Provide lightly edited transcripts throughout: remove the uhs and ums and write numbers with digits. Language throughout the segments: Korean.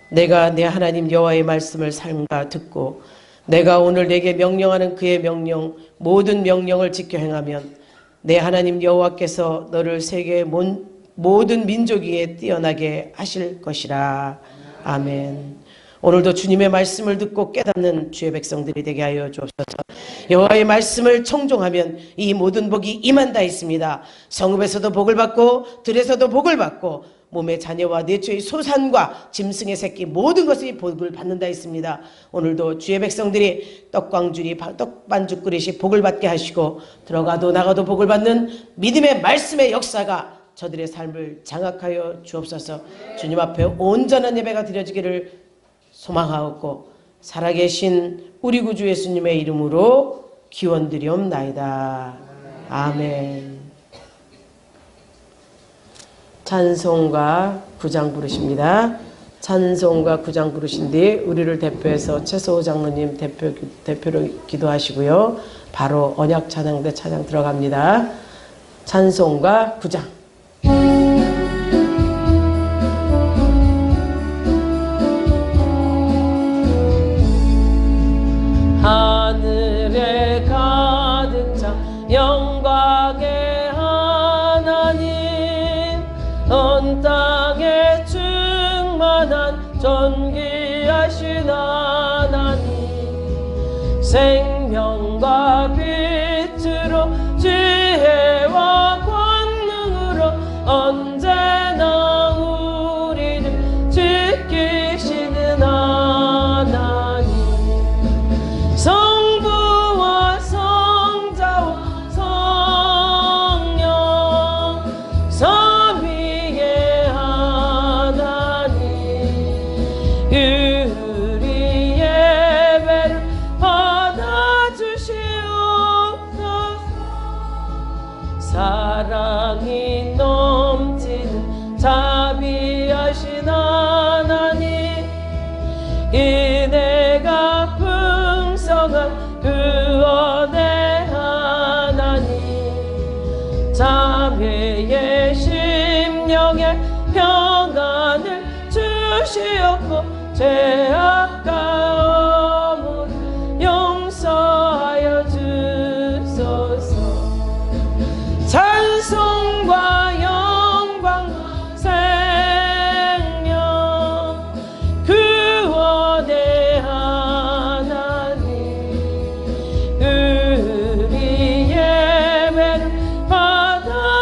내가 내 하나님 여호와의 말씀을 삼가 듣고 내가 오늘 내게 명령하는 그의 명령 모든 명령을 지켜 행하면 내 하나님 여호와께서 너를 세계의 모든 민족 위에 뛰어나게 하실 것이라. 아멘. 오늘도 주님의 말씀을 듣고 깨닫는 주의 백성들이 되게 하여 주옵소서. 여호와의 말씀을 청종하면 이 모든 복이 임한다 있습니다. 성읍에서도 복을 받고 들에서도 복을 받고 몸의 자녀와 내초의 소산과 짐승의 새끼 모든 것이 복을 받는다 있습니다. 오늘도 주의 백성들이 떡광주리 떡반죽 그릇이 복을 받게 하시고 들어가도 나가도 복을 받는 믿음의 말씀의 역사가 저들의 삶을 장악하여 주옵소서. 주님 앞에 온전한 예배가 드려지기를 소망하옵고 살아계신 우리 구주 예수님의 이름으로 기원드리옵나이다. 아멘. 찬송가 9장 부르십니다. 찬송가 9장 부르신 뒤 우리를 대표해서 최소호 장로님 대표로 기도하시고요. 바로 언약 찬양대 찬양 들어갑니다. 찬송가 9장. 하늘에 가득 찬 영광의 하나님, 온 땅에 충만한 존귀하신 하나님, 생명과 빛으로 지혜와 권능으로 언제나 우리를 지키시는 하나님, 성부와 성자와 성령 삼위의 하나님, 우리 예배를 받아주시옵소서. 사랑이 넘치는 자비하신 하나님, 은혜가 풍성한 구원의 하나님, 자매의 심령에 평안을 주시옵고 죄악 가움을 용서하여 주소서. 찬송과 영광 생명 구원의 하나님, 우리 예배를 받아주시옵소서.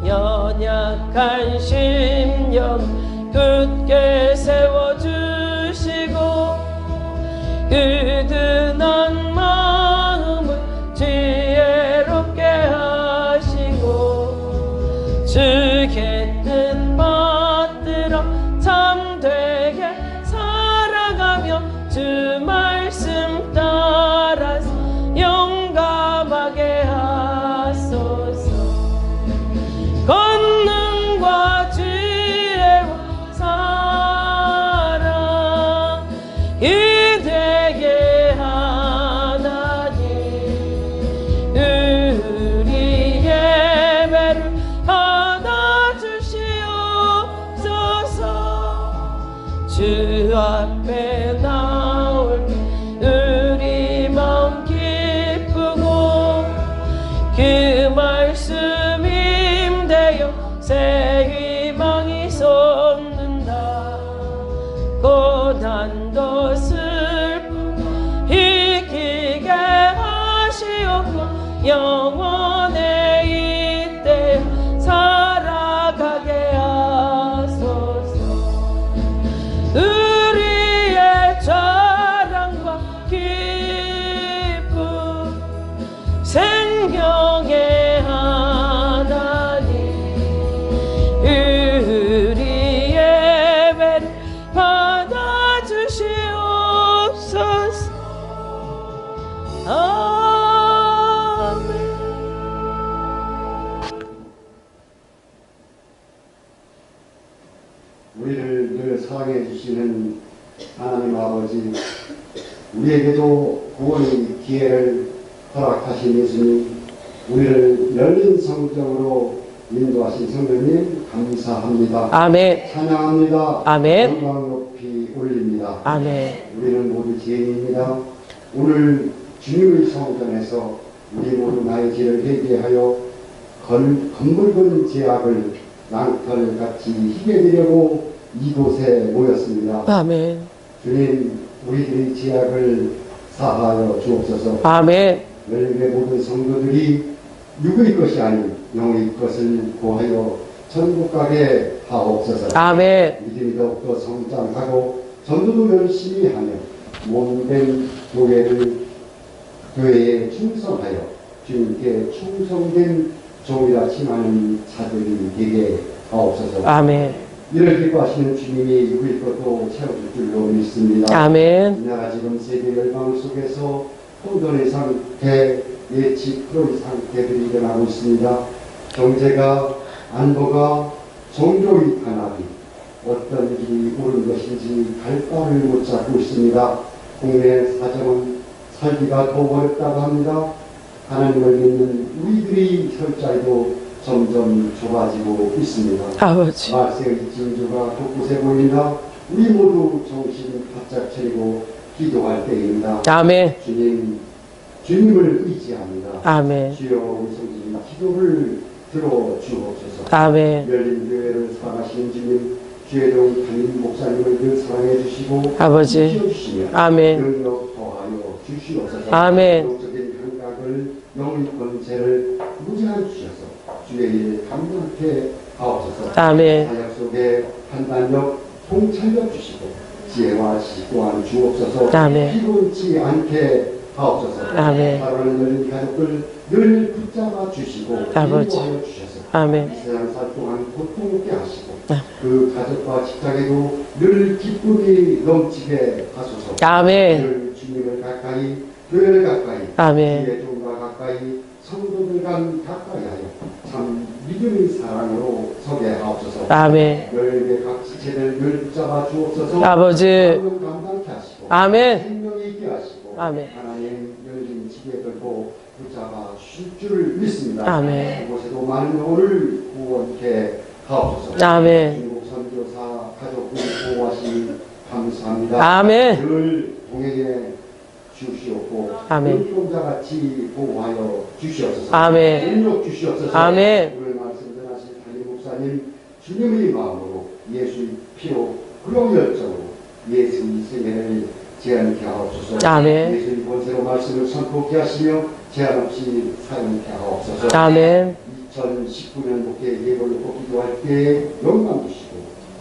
연약한 심령 굳게 세워주시고 으둔한 마음을 지혜롭게 하시고 주의 뜻 받들어 참되게 살아가며 주 말씀 따라서 용감하게 하소서. 권능과 지혜와 사랑 이되게 하나님, 우리 예배를 받아주시옵소서. 주 앞에 나올 때 우리 마음 기쁘고 그 말씀 임대여 새 희망이 솟는다. 고난도 슬픔 이기게 하시옵고 영원의 이때 살아가게 하소서. 우리의 자랑과 기쁨 생명의 하나님, 우리 예배를 받아주시옵소서. 아멘. 우리를 늘 사랑해 주시는 하나님 아버지, 우리에게도 구원의 기회를 허락하신 예수님, 우리를 열린 성적으로 인도하신 성령님 감사합니다. 아멘. 찬양합니다. 아멘. 영광 높이 올립니다. 아멘. 우리는 모두 죄인입니다. 오늘 주님의 성전에서 우리 모두 나의 죄를 회개하여 검붉은 죄악을 낭털같이 희게 되려고 이곳에 모였습니다. 아멘. 주님, 우리들의 죄악을 사하여 주옵소서. 아멘. 열매 모든 성도들이 육의 것이 아닌 영의 것을 구하여 천국 가게 하옵소서. 아멘. 믿음이 더욱더 성장하고 전도도 열심히 하며 몸된 교회에 충성하여 주님께 충성된 종이라 칭하는 자들이 되게 하옵소서. 아멘. 이를 기뻐하시는 주님이 육의 것도 채워줄 줄로 믿습니다. 아멘. 이 나라 지금 세계 열방 속에서 혼돈의 상태, 예측 그런 상태들이 일어나고 있습니다. 경제가, 안보가, 종교의 탄압이 어떤 길이 옳은 것인지 갈 바를 못 잡고 있습니다. 국내 사정은 살기가 더 어렵다고 합니다. 하나님을 믿는 우리들의 혈자리도 점점 좁아지고 있습니다. 아버지. 말세의 징조가 곳곳에 보인다. 우리 모두 정신 바짝 차리고 기도할 때입니다. 아멘. 주님을 의지합니다. 아멘. 주여 우리 성도님 기도를 들어주옵소서. 아멘. 열린 교회를 사랑하시는 주님, 주혜동 담임 목사님을 늘 사랑해 주시고 아버지. 지켜주시며 아멘. 능력 더하여 주시옵소서. 아멘. 영적인 감각을 영의 권세를 무제한 주셔서 주의 일 감당케 하옵소서. 아멘. 사역 속에 판단력, 통찰력 주시고 지혜와 시 또한 주옵소서. 아멘. 피곤치 않게 하옵소서. 아멘. 바로는 열린 가족들 늘 붙잡아 주시고 아버지. 인도하여 주셔서 아멘. 이 세상 살 동안 고통 없게 하시고 아멘. 그 가족과 직장에도 늘 기쁨이 넘치게 하소서. 아멘. 늘 주님을 가까이, 교회를 가까이, 아멘. 주의 종과 가까이, 성도들과 가까이 하여 참 믿음의 사랑으로 서게 하옵소서. 아멘. 열개 각 지체들 늘 붙잡아 주옵소서. 아버지. 마음을 감당케 하시고 아멘. 생명이 있게 하시고 아멘. 하나님 열린 지게 들고 붙잡아 주실 줄 믿습니다. 아멘. 그곳에도 많은 오를 구원케 하옵소서. 아멘. 중국 선교사 가족들 보호하시니 감사합니다. 아멘. 늘 동행해 주시옵고 아멘. 눈동자같이 보호하여 주시옵소서. 아멘. 능력 주시옵소서. 아멘. 오늘 말씀 전하신 담임 목사님 주님의 마음으로 예수의 피로 그런 열정으로 예수의 세계를 제한케 하옵소서. 아멘. 예수의 권세로 말씀을 선포케 하시며 제한 없이 사용케 하옵소서. 아멘. 2019년 목회 예고를 기도할 때 영광 주시고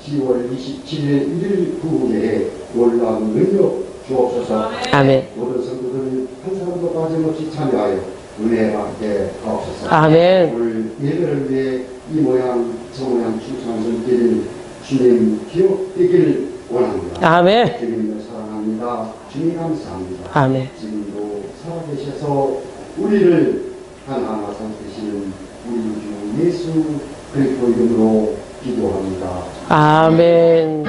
10월 27일 1일 후에 놀라운 능력 주옵소서. 아멘. 모든 성도들 한 사람도 빠짐없이 참여하여 은혜 받게 하옵소서. 아멘. 오늘 예배를 위해 이 모양 저 모양 충성한 손길 주님 기억되길 원합니다. 아멘. 주님을 사랑합니다. 주님 감사합니다. 아멘. 지금도 살아계셔서 우리를 하나하나 삼키시는 우리 주 예수 그리스도 이름으로 기도합니다. 아멘.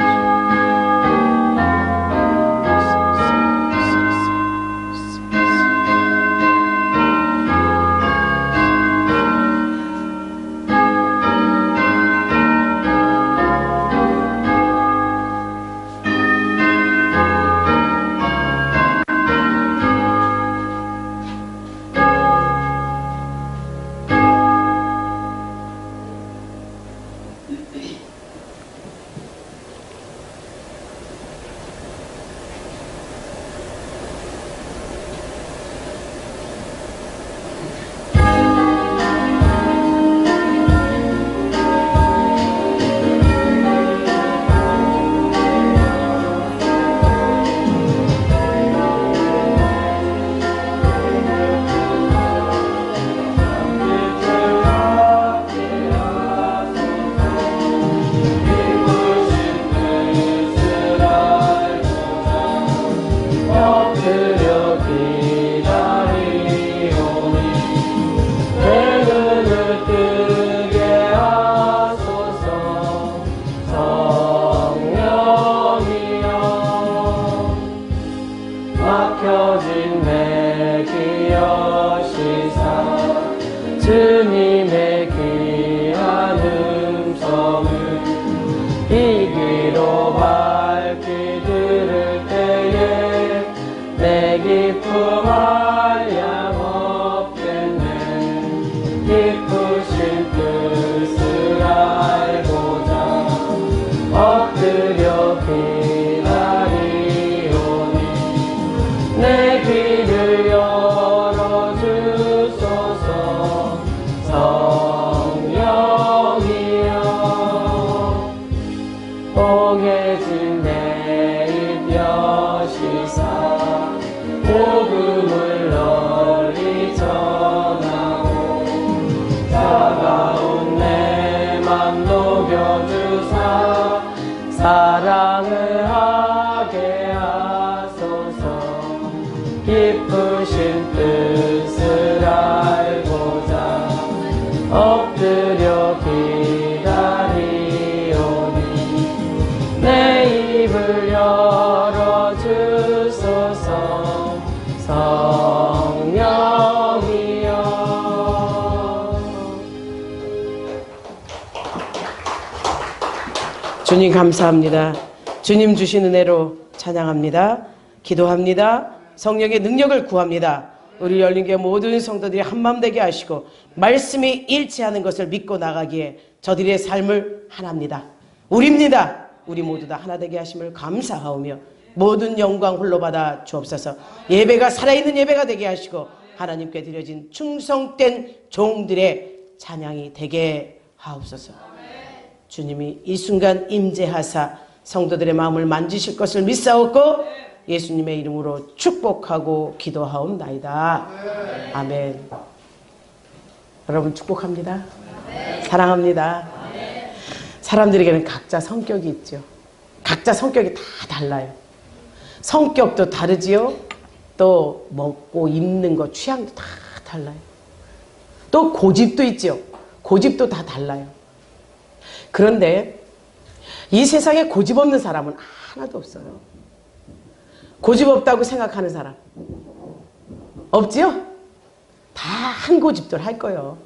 맘 녹여주사 사랑을 하게 하소서. 깊으신 뜻을 알고자 엎드려 기다리오니 내 입을 열어주소서. 성령이여. 주님 감사합니다. 주님 주신 은혜로 찬양합니다. 기도합니다. 성령의 능력을 구합니다. 우리 열린교회 모든 성도들이 한마음 되게 하시고 말씀이 일치하는 것을 믿고 나가기에 저들의 삶을 하나입니다. 우리입니다. 우리 모두 다 하나 되게 하심을 감사하오며 모든 영광 홀로 받아 주옵소서. 예배가 살아있는 예배가 되게 하시고 하나님께 드려진 충성된 종들의 찬양이 되게 하옵소서. 주님이 이 순간 임재하사 성도들의 마음을 만지실 것을 믿사옵고 예수님의 이름으로 축복하고 기도하옵나이다. 아멘. 여러분 축복합니다. 사랑합니다. 사람들에게는 각자 성격이 있죠. 각자 성격이 다 달라요. 성격도 다르지요. 또 먹고 입는 거 취향도 다 달라요. 또 고집도 있죠. 고집도 다 달라요. 그런데 이 세상에 고집 없는 사람은 하나도 없어요. 고집 없다고 생각하는 사람 없지요? 다 한 고집들 할 거예요.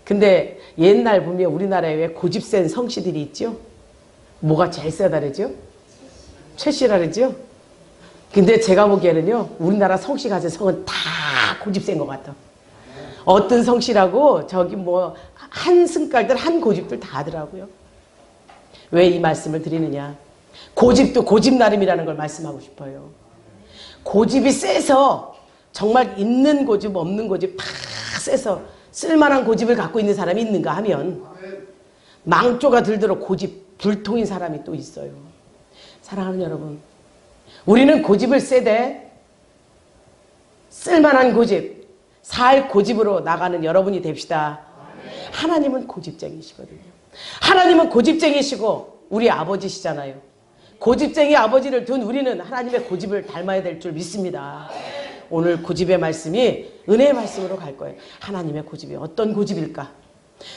근데 옛날 보면 우리나라에 왜 고집 센 성씨들이 있죠? 뭐가 제일 세다 그러죠? 최씨라 그러죠? 근데 제가 보기에는요, 우리나라 성씨 가진 성은 다 고집 센 것 같아. 어떤 성씨라고 저기 뭐 한 승깔들 한 고집들 다 하더라고요. 왜 이 말씀을 드리느냐? 고집도 고집 나름이라는 걸 말씀하고 싶어요. 고집이 세서 정말 있는 고집 없는 고집 다 세서 쓸만한 고집을 갖고 있는 사람이 있는가 하면 망조가 들도록 고집 불통인 사람이 또 있어요. 사랑하는 여러분, 우리는 고집을 세되 쓸만한 고집, 살 고집으로 나가는 여러분이 됩시다. 하나님은 고집쟁이시거든요. 하나님은 고집쟁이시고 우리 아버지시잖아요. 고집쟁이 아버지를 둔 우리는 하나님의 고집을 닮아야 될 줄 믿습니다. 오늘 고집의 말씀이 은혜의 말씀으로 갈 거예요. 하나님의 고집이 어떤 고집일까?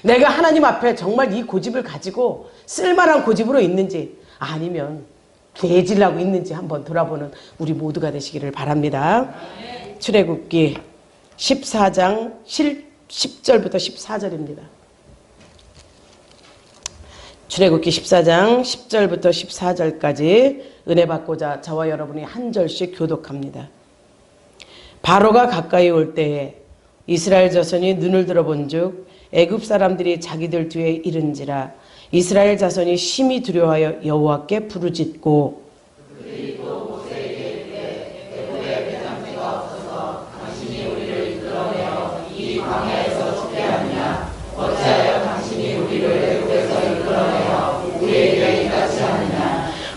내가 하나님 앞에 정말 이 고집을 가지고 쓸만한 고집으로 있는지 아니면 개질하고 있는지 한번 돌아보는 우리 모두가 되시기를 바랍니다. 출애굽기 14장 10절부터 14절입니다. 출애굽기 14장 10절부터 14절까지 은혜 받고자 저와 여러분이 한 절씩 교독합니다. 바로가 가까이 올 때에 이스라엘 자손이 눈을 들어본즉 애굽 사람들이 자기들 뒤에 이른지라. 이스라엘 자손이 심히 두려워하여 여호와께 부르짖고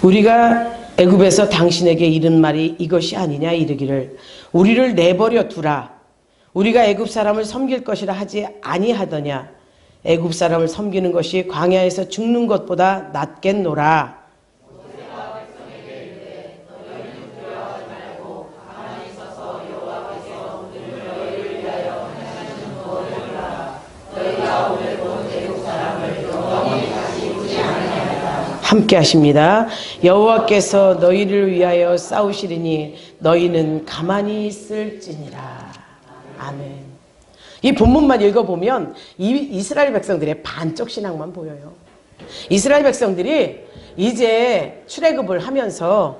우리가 애굽에서 당신에게 이른 말이 이것이 아니냐 이르기를 우리를 내버려 두라. 우리가 애굽 사람을 섬길 것이라 하지 아니하더냐. 애굽 사람을 섬기는 것이 광야에서 죽는 것보다 낫겠노라. 함께 하십니다. 여호와께서 너희를 위하여 싸우시리니 너희는 가만히 있을지니라. 아멘. 이 본문만 읽어보면 이스라엘 백성들의 반쪽 신앙만 보여요. 이스라엘 백성들이 이제 출애굽을 하면서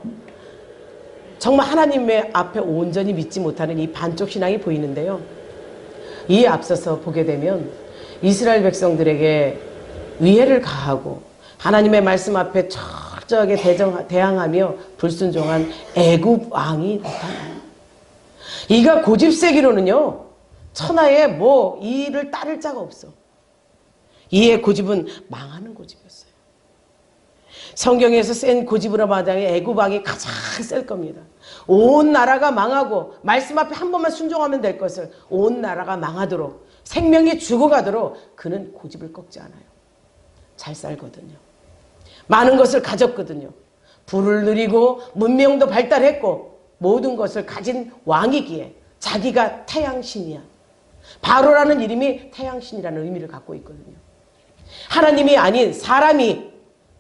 정말 하나님의 앞에 온전히 믿지 못하는 이 반쪽 신앙이 보이는데요. 이에 앞서서 보게 되면 이스라엘 백성들에게 위해를 가하고 하나님의 말씀 앞에 철저하게 대항하며 불순종한 애굽 왕이 나타나요. 이가 고집세기로는요, 천하에 뭐 이를 따를 자가 없어. 이의 고집은 망하는 고집이었어요. 성경에서 센 고집으로 말하자면 애굽 왕이 가장 셀 겁니다. 온 나라가 망하고 말씀 앞에 한 번만 순종하면 될 것을 온 나라가 망하도록 생명이 죽어가도록 그는 고집을 꺾지 않아요. 잘 살거든요. 많은 것을 가졌거든요. 부를 누리고 문명도 발달했고 모든 것을 가진 왕이기에 자기가 태양신이야. 바로라는 이름이 태양신이라는 의미를 갖고 있거든요. 하나님이 아닌 사람이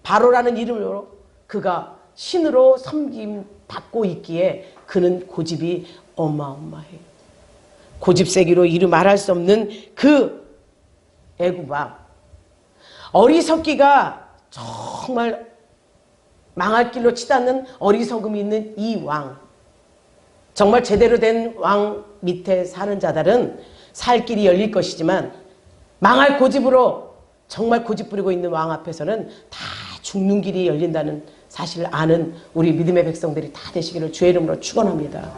바로라는 이름으로 그가 신으로 섬김 받고 있기에 그는 고집이 어마어마해요. 고집세기로 이루 말할 수 없는 그 애굽왕, 어리석기가 정말 망할 길로 치닫는 어리석음이 있는 이 왕, 정말 제대로 된 왕 밑에 사는 자들은 살 길이 열릴 것이지만 망할 고집으로 정말 고집 부리고 있는 왕 앞에서는 다 죽는 길이 열린다는 사실을 아는 우리 믿음의 백성들이 다 되시기를 주의 이름으로 축원합니다.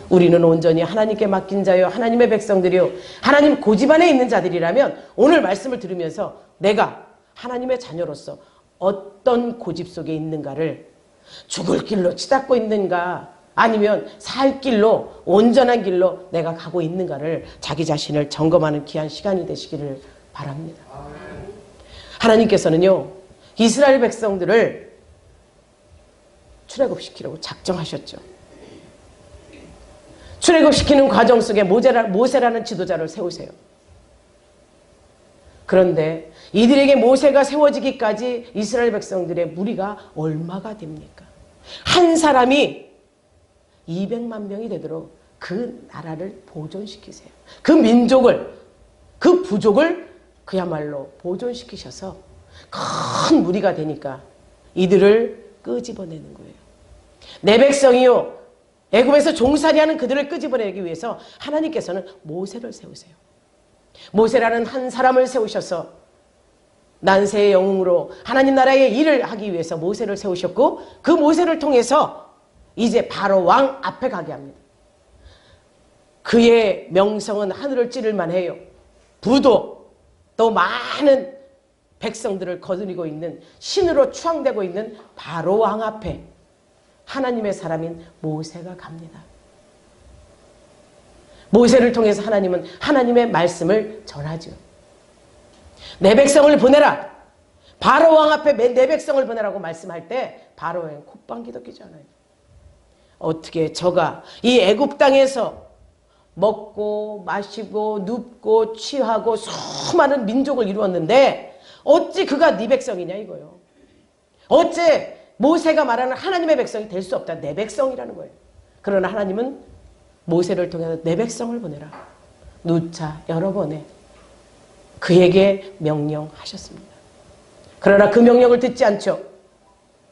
우리는 온전히 하나님께 맡긴 자요 하나님의 백성들이요 하나님 고집 안에 있는 자들이라면 오늘 말씀을 들으면서 내가 하나님의 자녀로서 어떤 고집 속에 있는가를, 죽을 길로 치닫고 있는가 아니면 살 길로 온전한 길로 내가 가고 있는가를 자기 자신을 점검하는 귀한 시간이 되시기를 바랍니다. 하나님께서는요 이스라엘 백성들을 출애굽시키려고 작정하셨죠. 출애굽시키는 과정 속에 모세라는 지도자를 세우세요. 그런데 이들에게 모세가 세워지기까지 이스라엘 백성들의 무리가 얼마가 됩니까? 한 사람이 200만 명이 되도록 그 나라를 보존시키세요. 그 민족을, 그 부족을 그야말로 보존시키셔서 큰 무리가 되니까 이들을 끄집어내는 거예요. 내 백성이요 애굽에서 종살이하는 그들을 끄집어내기 위해서 하나님께서는 모세를 세우세요. 모세라는 한 사람을 세우셔서 난세의 영웅으로 하나님 나라의 일을 하기 위해서 모세를 세우셨고 그 모세를 통해서 이제 바로 왕 앞에 가게 합니다. 그의 명성은 하늘을 찌를 만해요. 부도 또 많은 백성들을 거느리고 있는 신으로 추앙되고 있는 바로 왕 앞에 하나님의 사람인 모세가 갑니다. 모세를 통해서 하나님은 하나님의 말씀을 전하죠. 내 백성을 보내라. 바로 왕 앞에 내 백성을 보내라고 말씀할 때 바로의 콧방귀도 끼지 않아요. 어떻게 저가 이 애굽 땅에서 먹고 마시고 눕고 취하고 수많은 민족을 이루었는데 어찌 그가 네 백성이냐 이거요. 어째 모세가 말하는 하나님의 백성이 될 수 없다. 내 백성이라는 거예요. 그러나 하나님은 모세를 통해서 내 백성을 보내라. 누차 여러 번에 그에게 명령하셨습니다. 그러나 그 명령을 듣지 않죠.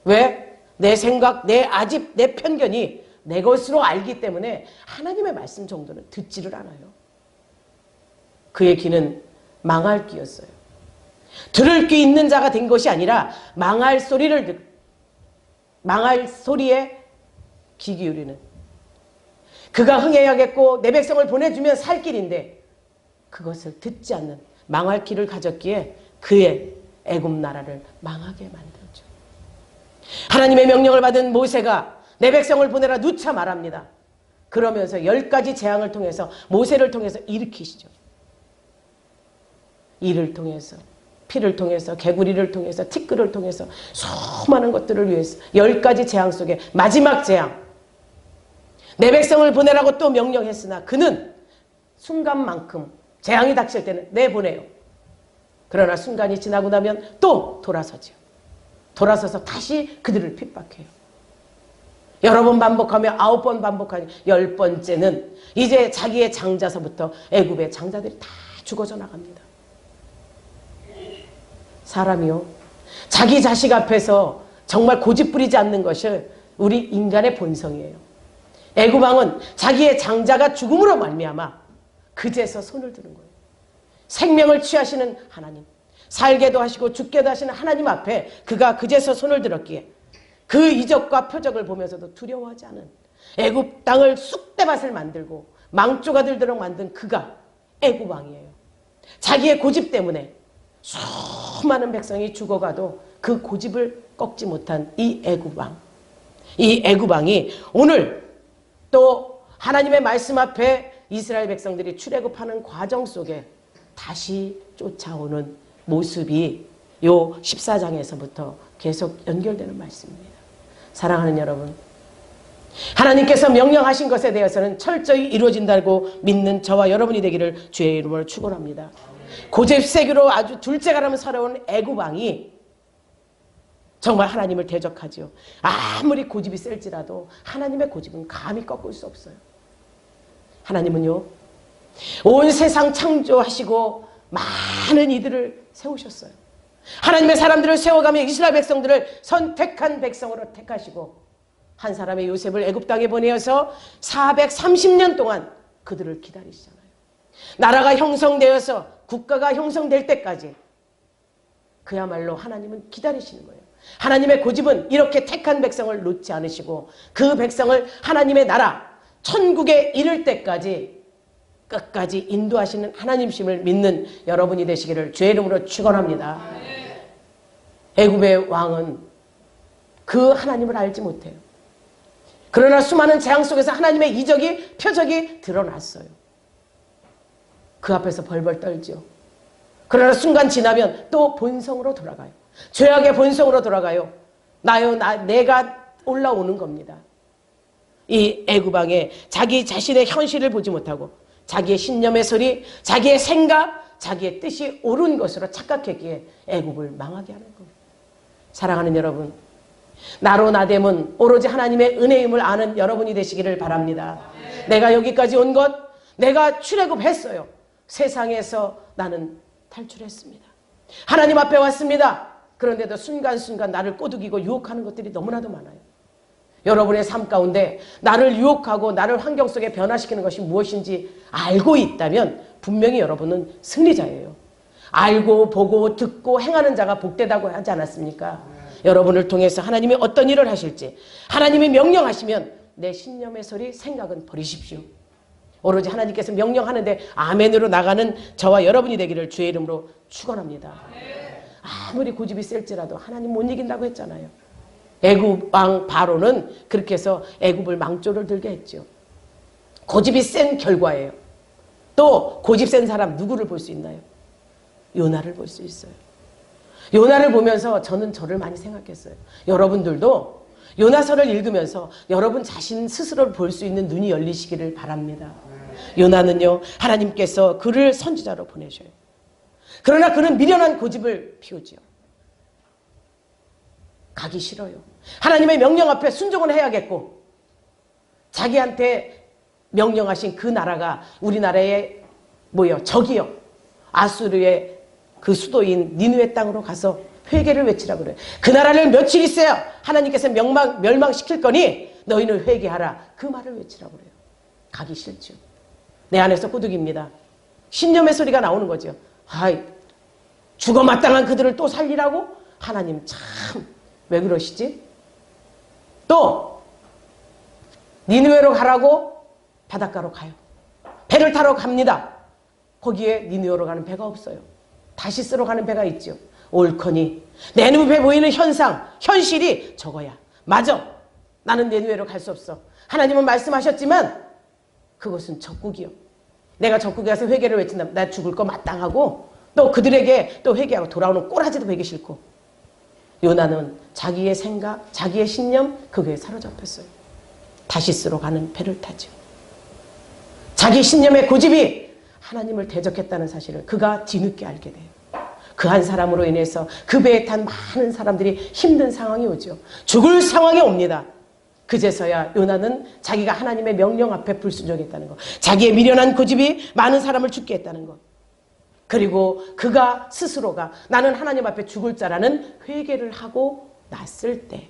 왜? 내 생각, 내 아집, 내 편견이 내 것으로 알기 때문에 하나님의 말씀 정도는 듣지를 않아요. 그의 귀는 망할 귀였어요. 들을 귀 있는 자가 된 것이 아니라 망할 소리에 귀 기울이는, 그가 흥해야겠고 내 백성을 보내주면 살 길인데 그것을 듣지 않는 망할 길을 가졌기에 그의 애굽 나라를 망하게 만들었죠. 하나님의 명령을 받은 모세가 내 백성을 보내라 누차 말합니다. 그러면서 10가지 재앙을 통해서 모세를 통해서 일으키시죠. 이를 통해서, 피를 통해서, 개구리를 통해서, 티끌을 통해서 수많은 것들을 위해서 10가지 재앙 속에 마지막 재앙, 내 백성을 보내라고 또 명령했으나 그는 순간만큼 재앙이 닥칠 때는 내보내요. 그러나 순간이 지나고 나면 또 돌아서죠. 돌아서서 다시 그들을 핍박해요. 여러 번 반복하며 9번 반복하니 10번째는 이제 자기의 장자서부터 애굽의 장자들이 다 죽어져 나갑니다. 사람이요, 자기 자식 앞에서 정말 고집 부리지 않는 것이 우리 인간의 본성이에요. 애굽 왕은 자기의 장자가 죽음으로 말미암아 그제서 손을 드는 거예요. 생명을 취하시는 하나님, 살게도 하시고 죽게도 하시는 하나님 앞에 그가 그제서 손을 들었기에 그 이적과 표적을 보면서도 두려워하지 않은, 애굽 땅을 쑥대밭을 만들고 망조가 들도록 만든 그가 애굽 왕이에요. 자기의 고집 때문에 수많은 백성이 죽어가도 그 고집을 꺾지 못한 이 애굽 왕, 이 애굽 왕이 오늘 또 하나님의 말씀 앞에 이스라엘 백성들이 출애굽하는 과정 속에 다시 쫓아오는 모습이 요 14장에서부터 계속 연결되는 말씀입니다. 사랑하는 여러분, 하나님께서 명령하신 것에 대해서는 철저히 이루어진다고 믿는 저와 여러분이 되기를 주의 이름으로 축원합니다. 고집세기로 아주 둘째가라면 살아온 애굽 왕이 정말 하나님을 대적하지요. 아무리 고집이 셀지라도 하나님의 고집은 감히 꺾을 수 없어요. 하나님은요, 온 세상 창조하시고 많은 이들을 세우셨어요. 하나님의 사람들을 세워가며 이스라엘 백성들을 선택한 백성으로 택하시고 한 사람의 요셉을 애굽 땅에 보내어서 430년 동안 그들을 기다리시잖아요. 나라가 형성되어서 국가가 형성될 때까지 그야말로 하나님은 기다리시는 거예요. 하나님의 고집은 이렇게 택한 백성을 놓지 않으시고 그 백성을 하나님의 나라 천국에 이를 때까지 끝까지 인도하시는 하나님심을 믿는 여러분이 되시기를 주의 이름으로 축원합니다. 애굽의 왕은 그 하나님을 알지 못해요. 그러나 수많은 재앙 속에서 하나님의 이적이 표적이 드러났어요. 그 앞에서 벌벌 떨지요. 그러나 순간 지나면 또 본성으로 돌아가요. 죄악의 본성으로 돌아가요. 내가 올라오는 겁니다. 이 애굽 왕에 자기 자신의 현실을 보지 못하고 자기의 신념의 소리, 자기의 생각, 자기의 뜻이 옳은 것으로 착각했기에 애굽을 망하게 하는 겁니다. 사랑하는 여러분, 나로 나됨은 오로지 하나님의 은혜임을 아는 여러분이 되시기를 바랍니다. 내가 여기까지 온 것, 내가 출애굽했어요. 세상에서 나는 탈출했습니다. 하나님 앞에 왔습니다. 그런데도 순간순간 나를 꼬드기고 유혹하는 것들이 너무나도 많아요. 여러분의 삶 가운데 나를 유혹하고 나를 환경 속에 변화시키는 것이 무엇인지 알고 있다면 분명히 여러분은 승리자예요. 알고 보고 듣고 행하는 자가 복되다고 하지 않았습니까? 여러분을 통해서 하나님이 어떤 일을 하실지 하나님이 명령하시면 내 신념의 소리, 생각은 버리십시오. 오로지 하나님께서 명령하는데 아멘으로 나가는 저와 여러분이 되기를 주의 이름으로 축원합니다. 아무리 고집이 셀지라도 하나님 못 이긴다고 했잖아요. 애굽 왕 바로는 그렇게 해서 애굽을 망조를 들게 했죠. 고집이 센 결과예요. 또 고집 센 사람 누구를 볼 수 있나요? 요나를 볼 수 있어요. 요나를 보면서 저는 저를 많이 생각했어요. 여러분들도 요나서를 읽으면서 여러분 자신 스스로를 볼 수 있는 눈이 열리시기를 바랍니다. 요나는요, 하나님께서 그를 선지자로 보내셔요. 그러나 그는 미련한 고집을 피우지요. 가기 싫어요. 하나님의 명령 앞에 순종은 해야겠고 자기한테 명령하신 그 나라가 우리나라의 적이요. 아수르의 그 수도인 니느웨 땅으로 가서 회개를 외치라고 그래요. 그 나라를 며칠 있어야 하나님께서 멸망시킬 거니 너희는 회개하라. 그 말을 외치라고 그래요. 가기 싫죠. 내 안에서 꼬득입니다. 신념의 소리가 나오는 거죠. 죽어 마땅한 그들을 또 살리라고? 하나님 참 왜 그러시지? 또 니느웨로 가라고 바닷가로 가요. 배를 타러 갑니다. 거기에 니느웨로 가는 배가 없어요. 다시스로 가는 배가 있죠. 옳거니 내 눈앞에 보이는 현실이 저거야. 맞아. 나는 니느웨로 갈 수 없어. 하나님은 말씀하셨지만 그것은 적국이요. 내가 적국에 가서 회개를 외친다면 나 죽을 거 마땅하고 또 그들에게 또 회개하고 돌아오는 꼬라지도 보기 싫고 요나는 자기의 생각, 자기의 신념 그거에 사로잡혔어요. 다시스로 가는 배를 타죠. 자기 신념의 고집이 하나님을 대적했다는 사실을 그가 뒤늦게 알게 돼요. 그 한 사람으로 인해서 그 배에 탄 많은 사람들이 힘든 상황이 오죠. 죽을 상황이 옵니다. 그제서야 요나는 자기가 하나님의 명령 앞에 불순종했다는 것, 자기의 미련한 고집이 많은 사람을 죽게 했다는 것, 그리고 그가 스스로가 나는 하나님 앞에 죽을 자라는 회개를 하고 났을 때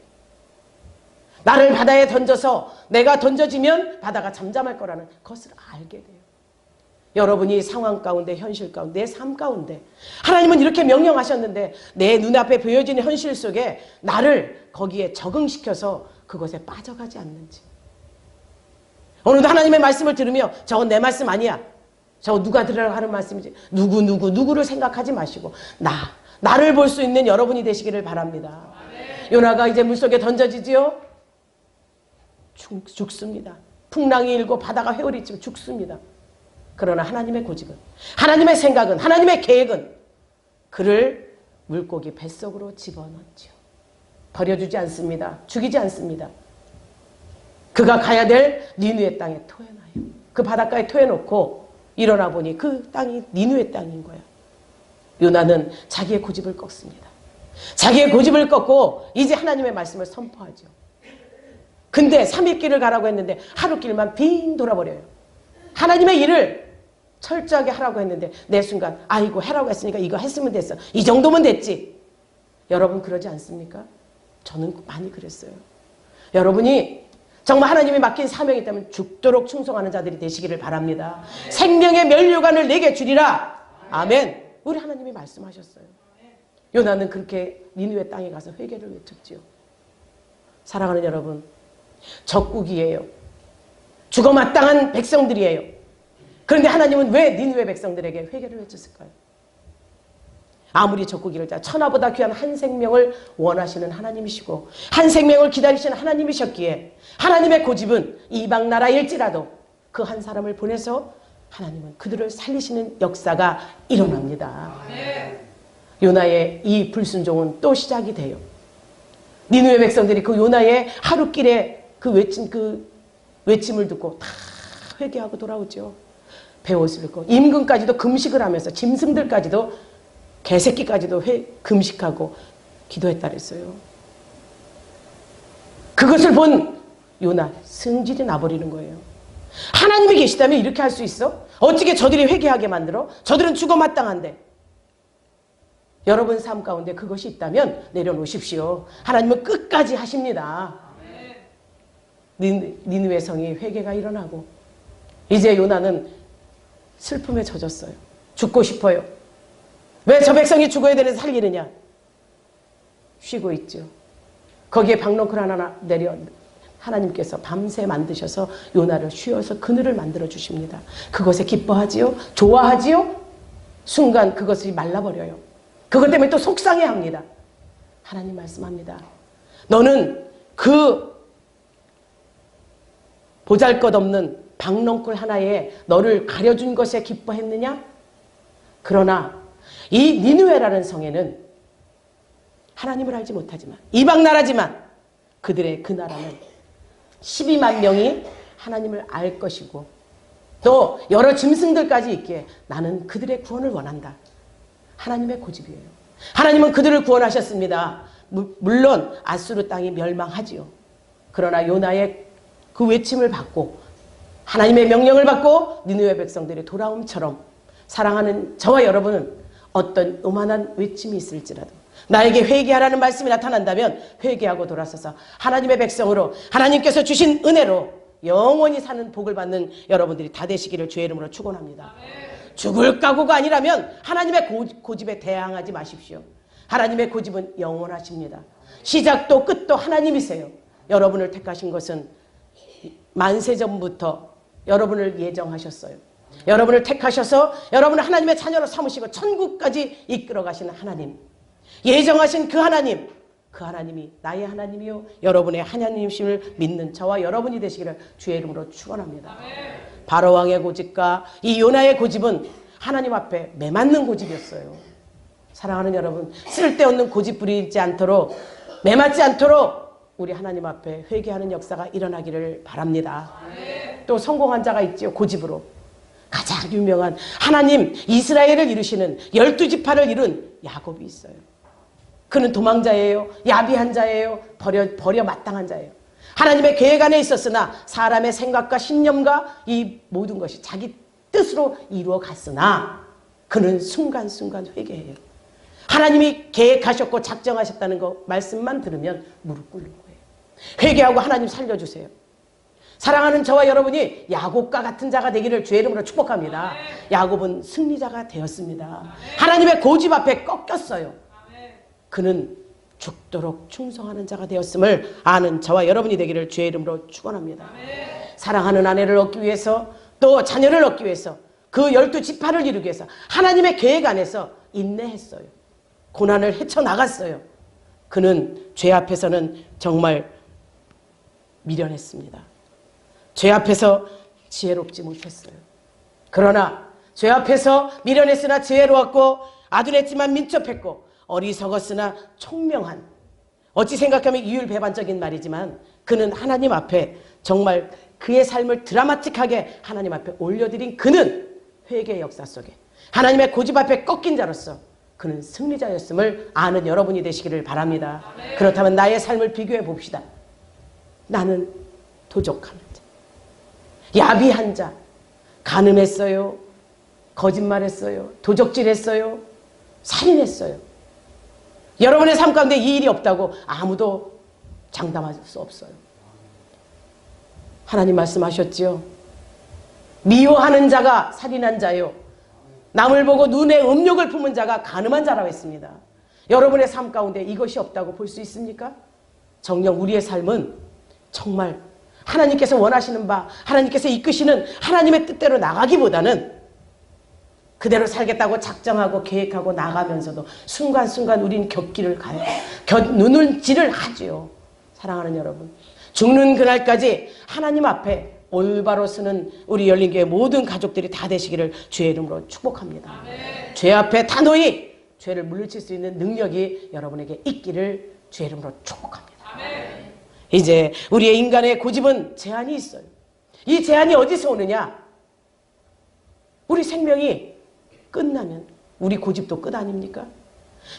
나를 바다에 던져서 내가 던져지면 바다가 잠잠할 거라는 것을 알게 돼요. 여러분이 상황 가운데, 현실 가운데, 내 삶 가운데 하나님은 이렇게 명령하셨는데 내 눈앞에 보여지는 현실 속에 나를 거기에 적응시켜서 그것에 빠져가지 않는지. 오늘도 하나님의 말씀을 들으며 저건 내 말씀 아니야. 저거 누가 들으라고 하는 말씀이지. 누구를 생각하지 마시고 나를 볼 수 있는 여러분이 되시기를 바랍니다. 요나가 이제 물속에 던져지지요. 죽습니다. 풍랑이 일고 바다가 회오리치면 죽습니다. 그러나 하나님의 고집은, 하나님의 생각은, 하나님의 계획은 그를 물고기 뱃속으로 집어넣지요. 버려주지 않습니다. 죽이지 않습니다. 그가 가야 될 니느웨 땅에 토해놔요. 그 바닷가에 토해놓고 일어나 보니 그 땅이 니느웨 땅인 거야. 요나는 자기의 고집을 꺾습니다. 자기의 고집을 꺾고 이제 하나님의 말씀을 선포하죠. 근데 3일길을 가라고 했는데 하루길만 빙 돌아버려요. 하나님의 일을 철저하게 하라고 했는데 내 순간 아이고 해라고 했으니까 이거 했으면 됐어. 이 정도면 됐지. 여러분 그러지 않습니까? 저는 많이 그랬어요. 여러분이 정말 하나님이 맡긴 사명이 있다면 죽도록 충성하는 자들이 되시기를 바랍니다. 생명의 면류관을 내게 주리라. 아멘. 우리 하나님이 말씀하셨어요. 요나는 그렇게 니느웨 땅에 가서 회개를 외쳤지요. 사랑하는 여러분, 적국이에요. 죽어 마땅한 백성들이에요. 그런데 하나님은 왜 니느웨 백성들에게 회개를 외쳤을까요? 아무리 적국이를 천하보다 귀한 한 생명을 원하시는 하나님이시고 한 생명을 기다리시는 하나님이셨기에 하나님의 고집은 이방 나라일지라도 그 한 사람을 보내서 하나님은 그들을 살리시는 역사가 일어납니다. 요나의 이 불순종은 또 시작이 돼요. 니느웨 백성들이 그 요나의 하루길에 그 외침을 듣고 다 회개하고 돌아오죠. 베옷을 입고 임금까지도 금식을 하면서 짐승들까지도 개새끼까지도 금식하고 기도했다 그랬어요. 그것을 본 요나 승질이 나버리는 거예요. 하나님이 계시다면 이렇게 할 수 있어? 어떻게 저들이 회개하게 만들어? 저들은 죽어 마땅한데. 여러분 삶 가운데 그것이 있다면 내려놓으십시오. 하나님은 끝까지 하십니다. 니느웨 성이 회개가 일어나고 이제 요나는 슬픔에 젖었어요. 죽고 싶어요. 왜 저 백성이 죽어야 되는데 살리느냐? 쉬고 있죠. 거기에 박넝쿨 하나 내려 하나님께서 밤새 만드셔서 요나를 쉬어서 그늘을 만들어 주십니다. 그것에 기뻐하지요? 좋아하지요? 순간 그것이 말라버려요. 그것 때문에 또 속상해합니다. 하나님 말씀합니다. 너는 그 보잘것없는 박넝쿨 하나에 너를 가려준 것에 기뻐했느냐? 그러나 이 니느웨라는 성에는 하나님을 알지 못하지만 이방 나라지만 그들의 그 나라는 12만 명이 하나님을 알 것이고 또 여러 짐승들까지 있기에 나는 그들의 구원을 원한다. 하나님의 고집이에요. 하나님은 그들을 구원하셨습니다. 물론 아수르 땅이 멸망하지요. 그러나 요나의 그 외침을 받고 하나님의 명령을 받고 니느웨 백성들이 돌아옴처럼 사랑하는 저와 여러분은 어떤 요만한 외침이 있을지라도 나에게 회개하라는 말씀이 나타난다면 회개하고 돌아서서 하나님의 백성으로 하나님께서 주신 은혜로 영원히 사는 복을 받는 여러분들이 다 되시기를 주의 이름으로 축원합니다. 죽을 각오가 아니라면 하나님의 고집에 대항하지 마십시오. 하나님의 고집은 영원하십니다. 시작도 끝도 하나님이세요. 여러분을 택하신 것은 만세전부터 여러분을 예정하셨어요. 여러분을 택하셔서 여러분을 하나님의 자녀로 삼으시고 천국까지 이끌어 가시는 하나님, 예정하신 그 하나님이 나의 하나님이요 여러분의 하나님이심을 믿는 저와 여러분이 되시기를 주의 이름으로 축원합니다. 바로왕의 고집과 이 요나의 고집은 하나님 앞에 매맞는 고집이었어요. 사랑하는 여러분, 쓸데없는 고집 부리지 않도록, 매맞지 않도록 우리 하나님 앞에 회개하는 역사가 일어나기를 바랍니다. 또 성공한 자가 있죠. 고집으로 가장 유명한 하나님 이스라엘을 이루시는 12지파를 이룬 야곱이 있어요. 그는 도망자예요. 야비한 자예요. 버려 마땅한 자예요. 하나님의 계획 안에 있었으나 사람의 생각과 신념과 이 모든 것이 자기 뜻으로 이루어 갔으나 그는 순간순간 회개해요. 하나님이 계획하셨고 작정하셨다는 거 말씀만 들으면 무릎 꿇는 거예요. 회개하고 하나님 살려주세요. 사랑하는 저와 여러분이 야곱과 같은 자가 되기를 주의 이름으로 축복합니다. 야곱은 승리자가 되었습니다. 하나님의 고집 앞에 꺾였어요. 그는 죽도록 충성하는 자가 되었음을 아는 저와 여러분이 되기를 주의 이름으로 축원합니다. 사랑하는 아내를 얻기 위해서 또 자녀를 얻기 위해서 그 12지파를 이루기 위해서 하나님의 계획 안에서 인내했어요. 고난을 헤쳐나갔어요. 그는 죄 앞에서는 정말 미련했습니다. 죄 앞에서 지혜롭지 못했어요. 그러나 죄 앞에서 미련했으나 지혜로웠고 아둔했지만 민첩했고 어리석었으나 총명한, 어찌 생각하면 이율배반적인 말이지만 그는 하나님 앞에 정말 그의 삶을 드라마틱하게 하나님 앞에 올려드린 그는 회개의 역사 속에 하나님의 고집 앞에 꺾인 자로서 그는 승리자였음을 아는 여러분이 되시기를 바랍니다. 그렇다면 나의 삶을 비교해 봅시다. 나는 도적한 자, 야비한 자, 간음했어요, 거짓말했어요, 도적질했어요, 살인했어요. 여러분의 삶 가운데 이 일이 없다고 아무도 장담할 수 없어요. 하나님 말씀하셨지요. 미워하는 자가 살인한 자요, 남을 보고 눈에 음욕을 품은 자가 간음한 자라고 했습니다. 여러분의 삶 가운데 이것이 없다고 볼 수 있습니까? 정녕 우리의 삶은 정말 하나님께서 원하시는 바, 하나님께서 이끄시는 하나님의 뜻대로 나가기보다는 그대로 살겠다고 작정하고 계획하고 나가면서도 순간순간 우린 곁길을 가요. 눈을질을 하지요. 사랑하는 여러분, 죽는 그날까지 하나님 앞에 올바로 서는 우리 열린교회 모든 가족들이 다 되시기를 주의 이름으로 축복합니다. 아멘. 죄 앞에 단호히 죄를 물리칠 수 있는 능력이 여러분에게 있기를 주의 이름으로 축복합니다. 아멘. 이제 우리의 인간의 고집은 제한이 있어요. 이 제한이 어디서 오느냐? 우리 생명이 끝나면 우리 고집도 끝 아닙니까?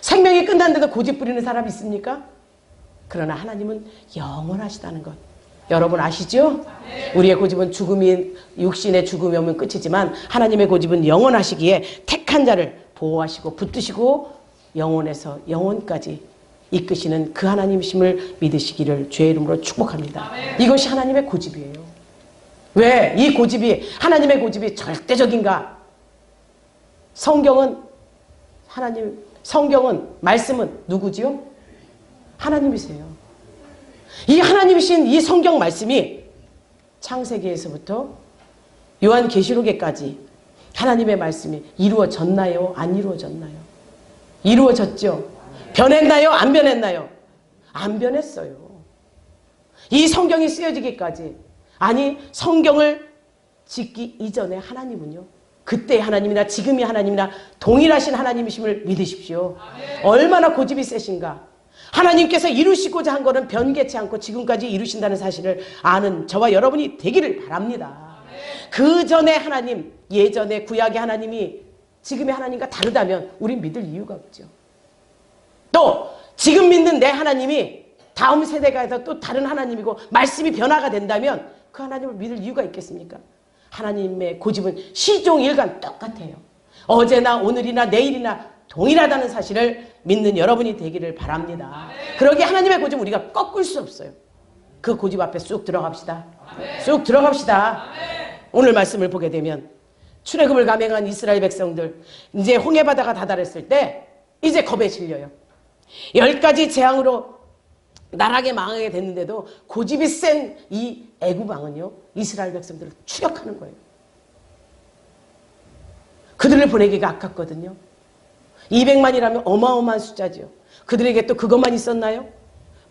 생명이 끝났는데도 고집 부리는 사람 있습니까? 그러나 하나님은 영원하시다는 것 여러분 아시죠? 우리의 고집은 죽음이, 육신의 죽음이 오면 끝이지만 하나님의 고집은 영원하시기에 택한 자를 보호하시고 붙드시고 영원에서 영원까지 이끄시는 그 하나님이심을 믿으시기를 주의 이름으로 축복합니다. 이것이 하나님의 고집이에요. 왜? 이 고집이, 하나님의 고집이 절대적인가? 성경은 말씀은 누구지요? 하나님이세요. 이 하나님이신 이 성경 말씀이 창세기에서부터 요한계시록에까지 하나님의 말씀이 이루어졌나요? 안 이루어졌나요? 이루어졌죠? 변했나요? 안 변했나요? 안 변했어요. 이 성경이 쓰여지기까지, 아니 성경을 짓기 이전에 하나님은요, 그때 하나님이나 지금의 하나님이나 동일하신 하나님이심을 믿으십시오. 얼마나 고집이 세신가. 하나님께서 이루시고자 한 것은 변개치 않고 지금까지 이루신다는 사실을 아는 저와 여러분이 되기를 바랍니다. 그 전에 하나님, 예전에 구약의 하나님이 지금의 하나님과 다르다면 우린 믿을 이유가 없죠. 또 지금 믿는 내 하나님이 다음 세대가 해서 또 다른 하나님이고 말씀이 변화가 된다면 그 하나님을 믿을 이유가 있겠습니까? 하나님의 고집은 시종일관 똑같아요. 어제나 오늘이나 내일이나 동일하다는 사실을 믿는 여러분이 되기를 바랍니다. 그러기에 하나님의 고집 우리가 꺾을 수 없어요. 그 고집 앞에 쑥 들어갑시다. 쑥 들어갑시다. 오늘 말씀을 보게 되면 출애굽을 감행한 이스라엘 백성들, 이제 홍해바다가 다다랐을 때 이제 겁에 질려요. 10가지 재앙으로 나락에 망하게 됐는데도 고집이 센 이 애굽 왕은요, 이스라엘 백성들을 추격하는 거예요. 그들을 보내기가 아깝거든요. 200만이라면 어마어마한 숫자지요. 그들에게 또 그것만 있었나요?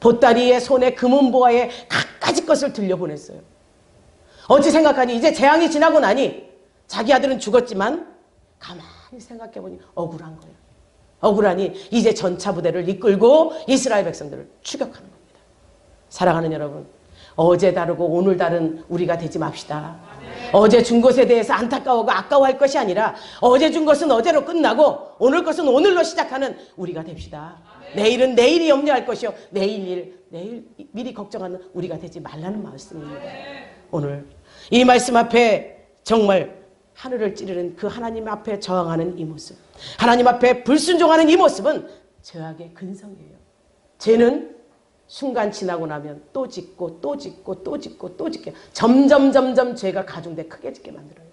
보따리에 손에 금은보화에 갖가지 것을 들려보냈어요. 어찌 생각하니 이제 재앙이 지나고 나니 자기 아들은 죽었지만 가만히 생각해보니 억울한 거예요. 억울하니 이제 전차 부대를 이끌고 이스라엘 백성들을 추격하는 겁니다. 사랑하는 여러분, 어제 다르고 오늘 다른 우리가 되지 맙시다. 어제 준 것에 대해서 안타까워하고 아까워할 것이 아니라 어제 준 것은 어제로 끝나고 오늘 것은 오늘로 시작하는 우리가 됩시다. 내일은 내일이 염려할 것이요, 내일 미리 걱정하는 우리가 되지 말라는 말씀입니다. 오늘 이 말씀 앞에 정말 하늘을 찌르는 그 하나님 앞에 저항하는 이 모습, 하나님 앞에 불순종하는 이 모습은 죄악의 근성이에요. 죄는 순간 지나고 나면 또 짓고 또 짓고 또 짓고 또 짓게 점점 죄가 가중돼 크게 짓게 만들어요.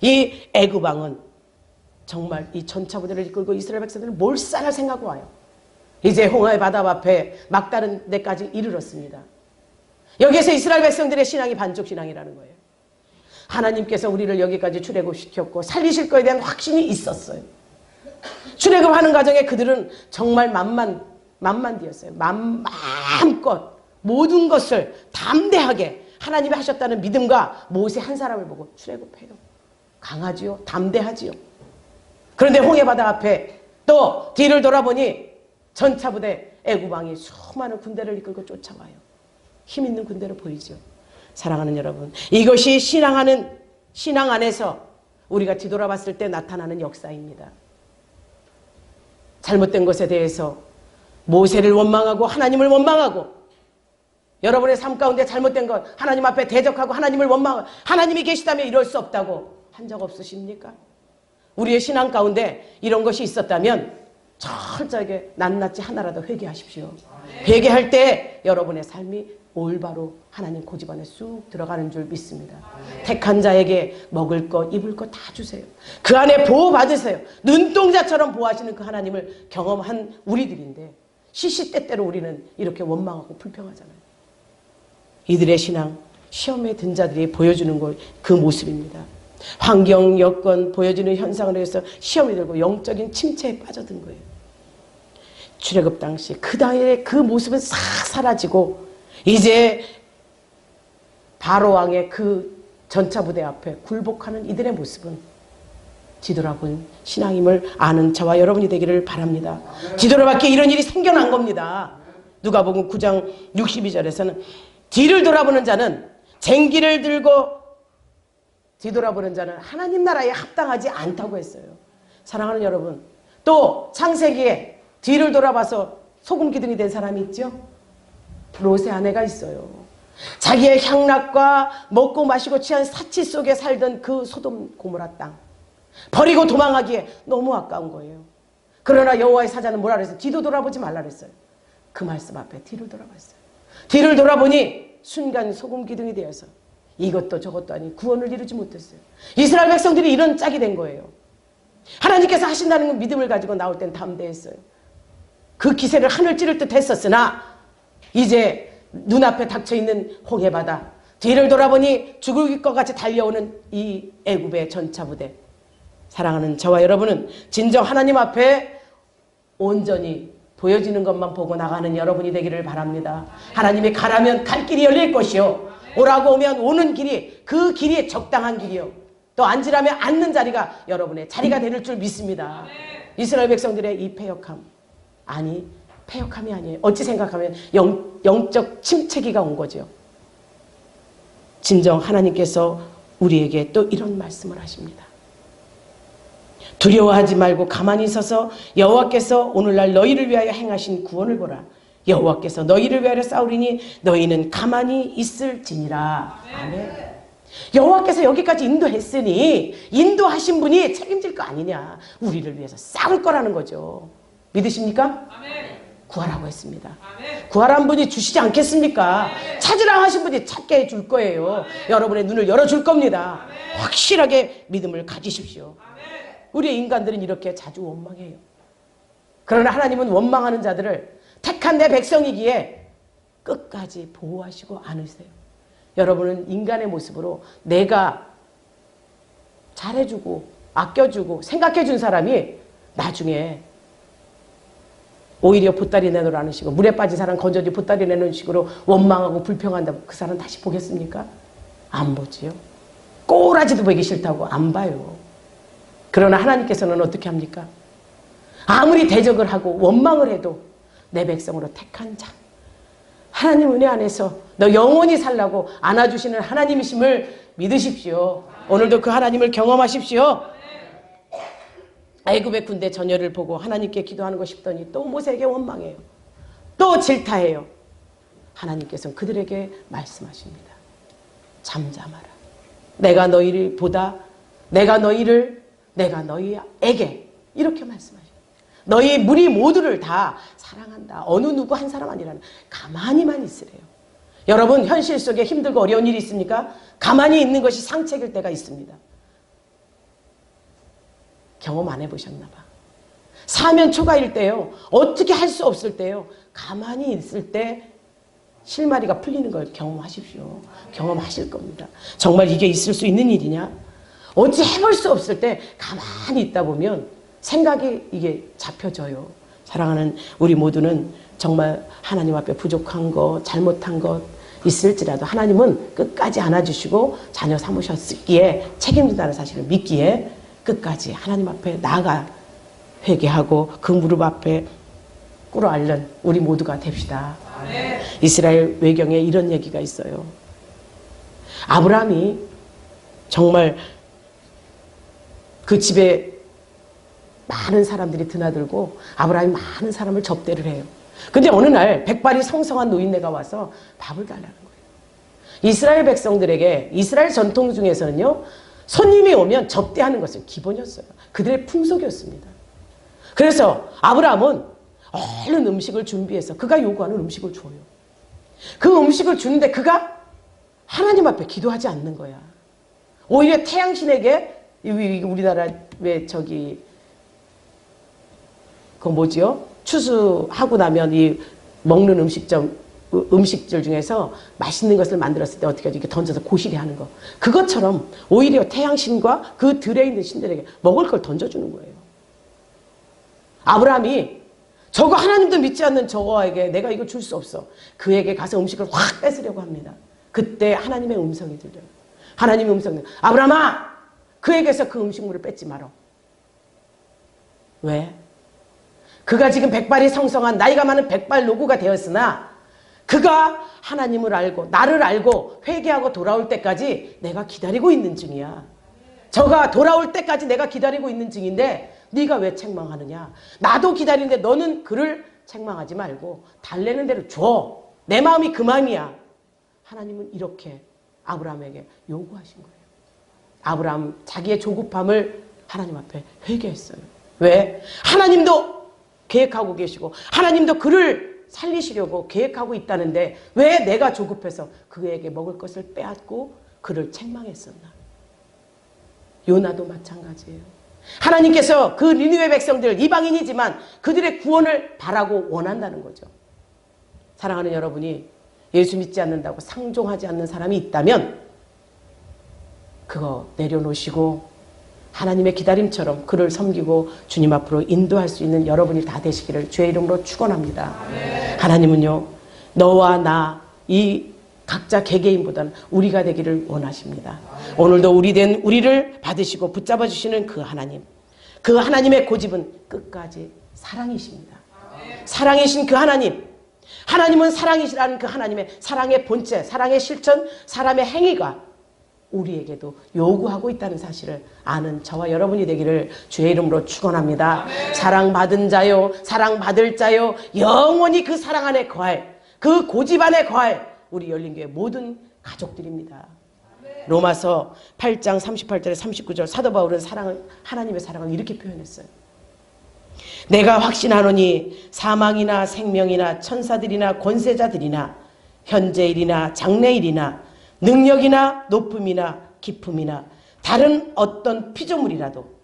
이 애굽 왕은 정말 이 전차부대를 이끌고 이스라엘 백성들을 몰살할 생각하고 와요. 이제 홍해 바다 앞에 막다른 데까지 이르렀습니다. 여기에서 이스라엘 백성들의 신앙이 반쪽 신앙이라는 거예요. 하나님께서 우리를 여기까지 출애굽시켰고 살리실 거에 대한 확신이 있었어요. 출애굽하는 과정에 그들은 정말 만만디였어요. 마음껏 모든 것을 담대하게 하나님이 하셨다는 믿음과 모세 한 사람을 보고 출애굽해요. 강하지요. 담대하지요. 그런데 홍해바다 앞에 또 뒤를 돌아보니 전차부대 애구방이 수많은 군대를 이끌고 쫓아와요. 힘 있는 군대로 보이죠. 사랑하는 여러분, 이것이 신앙 안에서 우리가 뒤돌아봤을 때 나타나는 역사입니다. 잘못된 것에 대해서 모세를 원망하고 하나님을 원망하고, 여러분의 삶 가운데 잘못된 것 하나님 앞에 대적하고 하나님을 원망하고, 하나님이 계시다면 이럴 수 없다고 한 적 없으십니까? 우리의 신앙 가운데 이런 것이 있었다면 철저하게 낱낱이 하나라도 회개하십시오. 회개할 때 여러분의 삶이 올바로 하나님 고집 안에 쑥 들어가는 줄 믿습니다. 택한 자에게 먹을 것 입을 것 다 주세요. 그 안에 보호 받으세요. 눈동자처럼 보호하시는 그 하나님을 경험한 우리들인데 시시때때로 우리는 이렇게 원망하고 불평하잖아요. 이들의 신앙, 시험에 든 자들이 보여주는 그 모습입니다. 환경, 여건, 보여지는 현상을 위해서 시험이 들고 영적인 침체에 빠져든 거예요. 출애굽 당시 그 당일의 그 모습은 싹 사라지고 이제 바로왕의 그 전차부대 앞에 굴복하는 이들의 모습은 뒤돌아본 신앙임을 아는 저와 여러분이 되기를 바랍니다. 뒤돌아봤기에 이런 일이 생겨난 겁니다. 누가복음 9장 62절에서는 뒤를 돌아보는 자는 쟁기를 들고 뒤돌아보는 자는 하나님 나라에 합당하지 않다고 했어요. 사랑하는 여러분, 또 창세기에 뒤를 돌아봐서 소금 기둥이 된 사람이 있죠? 롯의 아내가 있어요. 자기의 향락과 먹고 마시고 취한 사치 속에 살던 그 소돔 고모라 땅 버리고 도망하기에 너무 아까운 거예요. 그러나 여호와의 사자는 뭐라 그랬어요? 뒤도 돌아보지 말라 그랬어요. 그 말씀 앞에 뒤를 돌아봤어요. 뒤를 돌아보니 순간 소금 기둥이 되어서 이것도 저것도 아닌 구원을 이루지 못했어요. 이스라엘 백성들이 이런 짝이 된 거예요. 하나님께서 하신다는 믿음을 가지고 나올 땐 담대했어요. 그 기세를 하늘 찌를 듯 했었으나 이제 눈앞에 닥쳐있는 홍해바다, 뒤를 돌아보니 죽을 것 같이 달려오는 이 애굽의 전차부대. 사랑하는 저와 여러분은 진정 하나님 앞에 온전히 보여지는 것만 보고 나가는 여러분이 되기를 바랍니다. 하나님이 가라면 갈 길이 열릴 것이요, 오라고 오면 오는 길이, 그 길이 적당한 길이요, 또 앉으라면 앉는 자리가 여러분의 자리가 될 줄 믿습니다. 이스라엘 백성들의 이 패역함, 아니 패역함이 아니에요. 어찌 생각하면 영적 침체기가 온 거죠. 진정 하나님께서 우리에게 또 이런 말씀을 하십니다. 두려워하지 말고 가만히 있어서 여호와께서 오늘날 너희를 위하여 행하신 구원을 보라. 여호와께서 너희를 위하여 싸우리니 너희는 가만히 있을지니라. 아멘. 여호와께서 여기까지 인도했으니 인도하신 분이 책임질 거 아니냐. 우리를 위해서 싸울 거라는 거죠. 믿으십니까? 아멘. 구하라고 했습니다. 아멘. 구하란 분이 주시지 않겠습니까? 아멘. 찾으라 하신 분이 찾게 해줄 거예요. 아멘. 여러분의 눈을 열어줄 겁니다. 아멘. 확실하게 믿음을 가지십시오. 아멘. 우리 인간들은 이렇게 자주 원망해요. 그러나 하나님은 원망하는 자들을 택한 내 백성이기에 끝까지 보호하시고 안으세요. 여러분은 인간의 모습으로 내가 잘해주고 아껴주고 생각해준 사람이 나중에 오히려 보따리 내놓으라는 식으로, 물에 빠진 사람 건져지 보따리 내놓는 식으로 원망하고 불평한다고 그 사람 다시 보겠습니까? 안 보지요. 꼬라지도 보기 싫다고 안 봐요. 그러나 하나님께서는 어떻게 합니까? 아무리 대적을 하고 원망을 해도 내 백성으로 택한 자, 하나님 은혜 안에서 너 영원히 살라고 안아주시는 하나님이심을 믿으십시오. 오늘도 그 하나님을 경험하십시오. 애굽의 군대 전열을 보고 하나님께 기도하는 거 싶더니 또 모세에게 원망해요. 또 질타해요. 하나님께서는 그들에게 말씀하십니다. 잠잠하라. 내가 너희를 보다 내가 너희에게 이렇게 말씀하셔요. 너희 무리 모두를 다 사랑한다. 어느 누구 한 사람 아니라는, 가만히만 있으래요. 여러분, 현실 속에 힘들고 어려운 일이 있습니까? 가만히 있는 것이 상책일 때가 있습니다. 경험 안 해보셨나 봐. 사면 초가일 때요, 어떻게 할 수 없을 때요, 가만히 있을 때 실마리가 풀리는 걸 경험하십시오. 경험하실 겁니다. 정말 이게 있을 수 있는 일이냐? 어찌 해볼 수 없을 때 가만히 있다 보면 생각이 이게 잡혀져요. 사랑하는 우리 모두는 정말 하나님 앞에 부족한 것, 잘못한 것 있을지라도 하나님은 끝까지 안아주시고 자녀 삼으셨기에 책임진다는 사실을 믿기에 끝까지 하나님 앞에 나아가 회개하고 그 무릎 앞에 꿇어 앓는 우리 모두가 됩시다. 이스라엘 외경에 이런 얘기가 있어요. 아브라함이 정말 그 집에 많은 사람들이 드나들고 아브라함이 많은 사람을 접대를 해요. 근데 어느 날 백발이 성성한 노인네가 와서 밥을 달라는 거예요. 이스라엘 백성들에게 이스라엘 전통 중에서는요, 손님이 오면 접대하는 것은 기본이었어요. 그들의 풍속이었습니다. 그래서 아브라함은 얼른 음식을 준비해서 그가 요구하는 음식을 줘요. 그 음식을 주는데 그가 하나님 앞에 기도하지 않는 거야. 오히려 태양신에게, 우리나라 왜 저기 그 뭐지요? 추수하고 나면 이 먹는 음식들 중에서 맛있는 것을 만들었을 때 어떻게 이렇게 던져서 고시리 하는 거. 그것처럼 오히려 태양신과 그 들에 있는 신들에게 먹을 걸 던져주는 거예요. 아브라함이 저거 하나님도 믿지 않는 저거에게 내가 이거 줄 수 없어. 그에게 가서 음식을 확 뺏으려고 합니다. 그때 하나님의 음성이 들려요. 하나님의 음성이, 아브라함아! 그에게서 그 음식물을 뺏지 마라. 왜? 그가 지금 백발이 성성한 나이가 많은 백발 노구가 되었으나 그가 하나님을 알고 나를 알고 회개하고 돌아올 때까지 내가 기다리고 있는 중이야. 저가 돌아올 때까지 내가 기다리고 있는 중인데 네가 왜 책망하느냐. 나도 기다리는데 너는 그를 책망하지 말고 달래는 대로 줘. 내 마음이 그 마음이야. 하나님은 이렇게 아브라함에게 요구하신 거예요. 아브라함 자기의 조급함을 하나님 앞에 회개했어요. 왜? 하나님도 계획하고 계시고 하나님도 그를 살리시려고 계획하고 있다는데 왜 내가 조급해서 그에게 먹을 것을 빼앗고 그를 책망했었나. 요나도 마찬가지예요. 하나님께서 그 니느웨 백성들 이방인이지만 그들의 구원을 바라고 원한다는 거죠. 사랑하는 여러분이 예수 믿지 않는다고 상종하지 않는 사람이 있다면 그거 내려놓으시고 하나님의 기다림처럼 그를 섬기고 주님 앞으로 인도할 수 있는 여러분이 다 되시기를 주의 이름으로 축원합니다. 하나님은요, 너와 나 이 각자 개개인보다는 우리가 되기를 원하십니다. 오늘도 우리를 받으시고 붙잡아 주시는 그 하나님, 그 하나님의 고집은 끝까지 사랑이십니다. 사랑이신 그 하나님은 사랑이시라는 그 하나님의 사랑의 본체, 사랑의 실천, 사람의 행위가 우리에게도 요구하고 있다는 사실을 아는 저와 여러분이 되기를 주의 이름으로 축원합니다. 사랑받은 자요, 사랑받을 자요, 영원히 그 사랑 안에 거할, 그 고집 안에 거할 우리 열린교회 모든 가족들입니다. 로마서 8장 38절에 39절 사도 바울은 하나님의 사랑을 이렇게 표현했어요. 내가 확신하노니 사망이나 생명이나 천사들이나 권세자들이나 현재일이나 장래일이나 능력이나 높음이나 깊음이나 다른 어떤 피조물이라도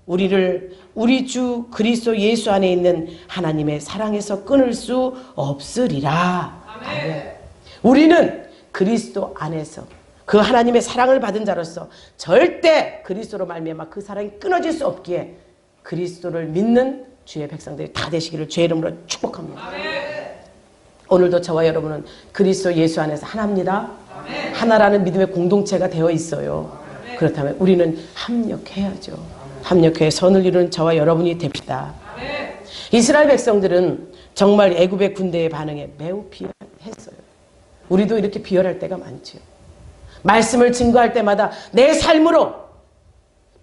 우리를 우리 주 그리스도 예수 안에 있는 하나님의 사랑에서 끊을 수 없으리라. 아멘. 우리는 그리스도 안에서 그 하나님의 사랑을 받은 자로서 절대 그리스도로 말미암아 그 사랑이 끊어질 수 없기에 그리스도를 믿는 주의 백성들이 다 되시기를 주의 이름으로 축복합니다. 아멘. 오늘도 저와 여러분은 그리스도 예수 안에서 하나입니다. 아멘. 하나라는 믿음의 공동체가 되어 있어요. 아멘. 그렇다면 우리는 합력해야죠. 합력해 선을 이루는 저와 여러분이 됩시다. 아멘. 이스라엘 백성들은 정말 애굽의 군대의 반응에 매우 비열했어요. 우리도 이렇게 비열할 때가 많죠. 말씀을 증거할 때마다 내 삶으로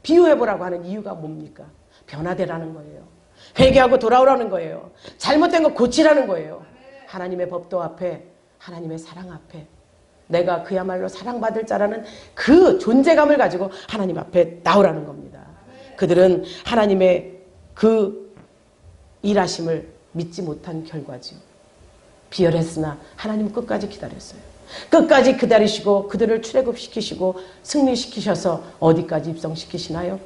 비유해보라고 하는 이유가 뭡니까? 변화되라는 거예요. 회개하고 돌아오라는 거예요. 잘못된 거 고치라는 거예요. 하나님의 법도 앞에, 하나님의 사랑 앞에 내가 그야말로 사랑받을 자라는 그 존재감을 가지고 하나님 앞에 나오라는 겁니다. 그들은 하나님의 그 일하심을 믿지 못한 결과지요. 비열했으나 하나님 끝까지 기다렸어요. 끝까지 기다리시고 그들을 출애굽시키시고 승리시키셔서 어디까지 입성시키시나요?